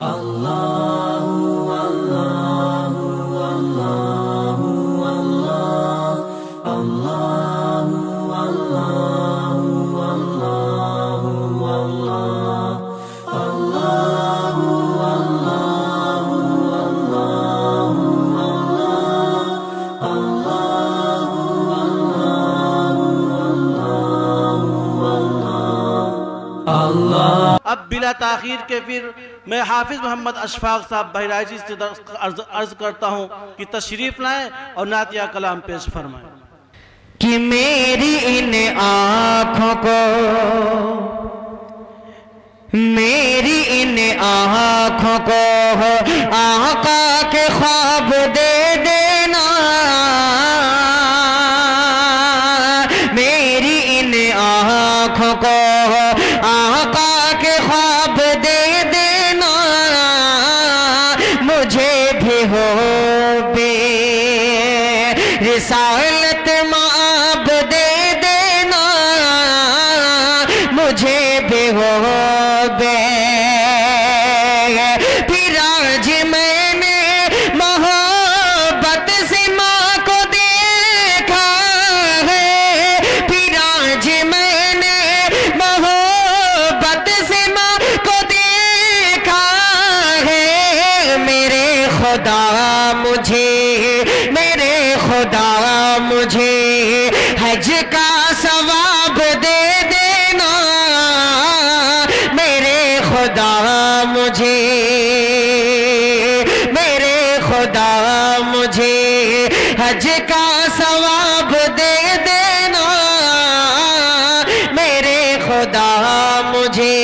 اب بلا تاخیر کے پھر میں حافظ محمد اشفاق صاحب بہرائچی سے عرض کرتا ہوں کہ تشریف لائیں اور نعتیہ کلام پیش فرمائیں۔ کہ میری ان آنکھوں کو آقا کے خواب دے دینا، میری ان آنکھوں کو آقا کے خواب دے دینا، مجھے بھی ہو بے رسالت معاب دے دینا، مجھے بھی ہو بے پھر آج میں نے محبت سے ماں کو دیکھا ہے، پھر آج میں نے محبت سے ماں کو دیکھا ہے، میرے خدا مجھے حج کا ثواب دے دینا، میرے خدا مجھے حج کا ثواب دے دینا، میرے خدا مجھے۔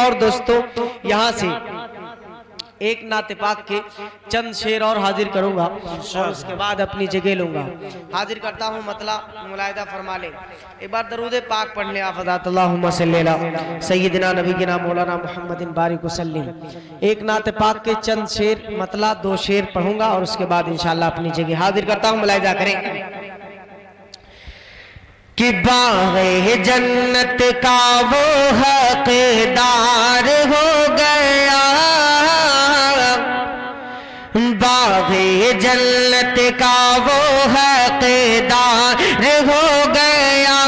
اور دوستو یہاں سے ایک نعت پاک کے چند شعر اور حاضر کروں گا اور اس کے بعد اپنی جگہ لوں گا۔ حاضر کرتا ہوں مطلع ملاحظہ فرما لیں، ایک بار درود پاک پڑھ لیں آفضات اللہم صلی اللہ سیدنا نبینا مولانا محمد بارک وسلم۔ ایک نعت پاک کے چند شعر مطلع 2 شعر پڑھوں گا اور اس کے بعد انشاءاللہ اپنی جگہ حاضر کرتا ہوں، ملاحظہ کریں۔ کہ باغ جنت کا وہ حقدار ہو گیا، باغ جنت کا وہ حقدار ہو گیا،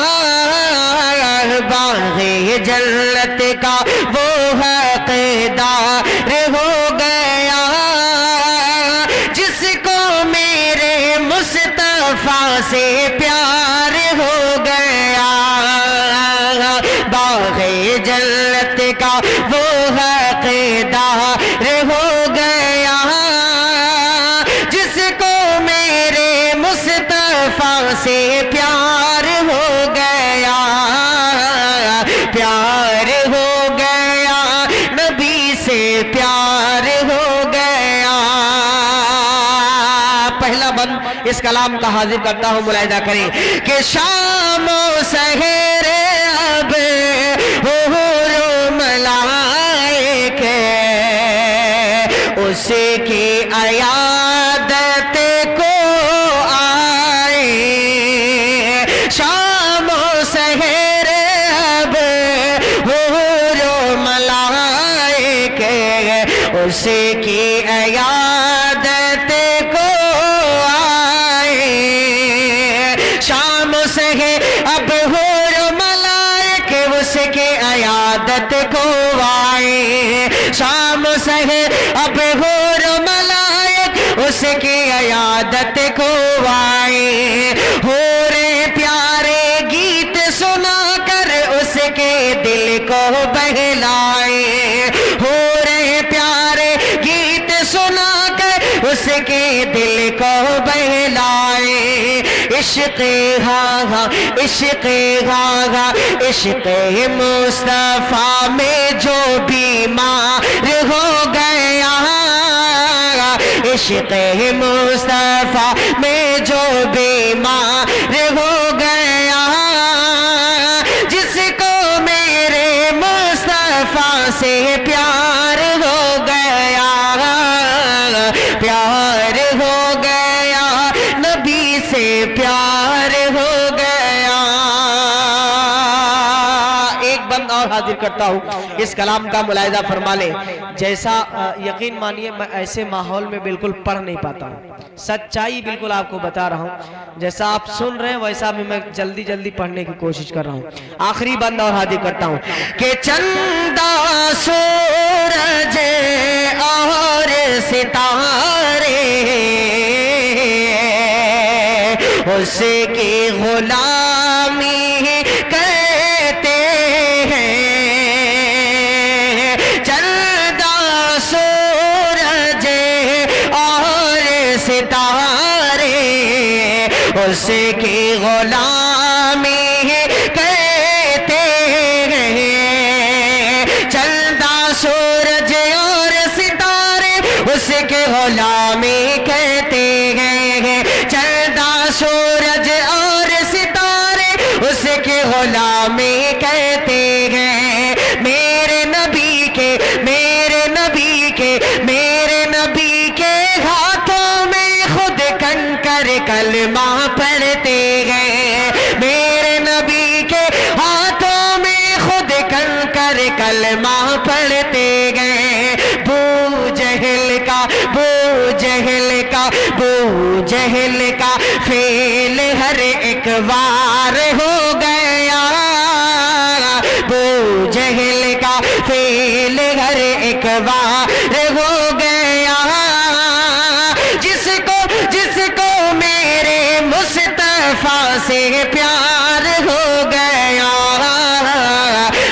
باغ جنت کا وہ حقدار ہو گیا، جس کو میرے مصطفیٰ سے پیار ہو گیا، باغ جنت کا وہ حقدار ہو گیا، جس کو میرے مصطفیٰ سے پیار ہو گیا، پیار ہو گیا، نبی سے پیار ہو گیا۔ پہلا بند اس کلام کا حاضر کرتا ہوں، ملاحظہ کریں کہ شام و سحر اب حور و ملائکہ اس کی عیادت کو آئے، شام و سحر اب حور و ملائکہ اس کی عیادت کو آئے، شام و سحر اب حور و ملائکہ اس کی عیادت کو آئے، شام و سحر اب حور و ملائکہ اس کی عیادت کو آئے، حور پیارے گیت سنا کر اس کے دل کو بہلائے، حور پیارے گیت سنا کر اس کے دل کو بہلائے، عشق ہاں عشق ہاں عشق مصطفیٰ میں جو بیمار ہو گیا، عشق مصطفیٰ میں جو بیمار ہو گیا، جس کو میرے مصطفیٰ سے پیار ہو گیا، پیار ہو گیا، نبی سے پیار ہو گیا۔ ایک بند اور اور حاضر کرتا ہوں اس کلام کا ملاحظہ فرما لیں. جیسا یقین مانیے میں ایسے ماحول میں بالکل پڑھ نہیں پاتا ہوں, سچائی بالکل آپ کو بتا رہا ہوں. جیسا آپ سن رہے ہیں ویسا بھی میں جلدی جلدی پڑھنے کی کوشش کر رہا ہوں. آخری بند اور حاضر کرتا ہوں کہ چندہ سورج اور ستارے اس کی غلامی کرتے ہیں. چندہ سورج اور ستارے اس کی غلامی کرتے ہیں. چندہ سورج اور ستارے اس کے غلامی کہتے ہیں. چندہ سورج اور ستارے اس کے غلامی کہتے ہیں. میرے نبی کے میرے نبی کے میرے نبی کے ہاتھوں میں خود کنکر کلمہ پڑھتے ہیں. میرے نبی کے ہاتھوں میں خود کنکر کلمہ پڑھتے ہیں. بو جہل کا بو جہل کا بو جہل کا فیل ہر ایک بار ہو گیا. بو جہل کا فیل ہر ایک بار ہو گیا. جس کو میرے مصطفیٰ سے پیار ہو گیا,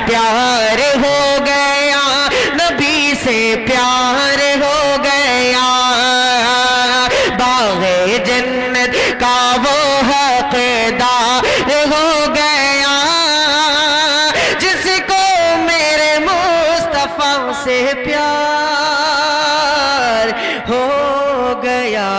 پیار ہو گیا, نبی سے پیار ہو گیا. باغ جنت کا وہ حقدار ہو گیا جس کو میرے مصطفیٰ سے پیار ہو گیا.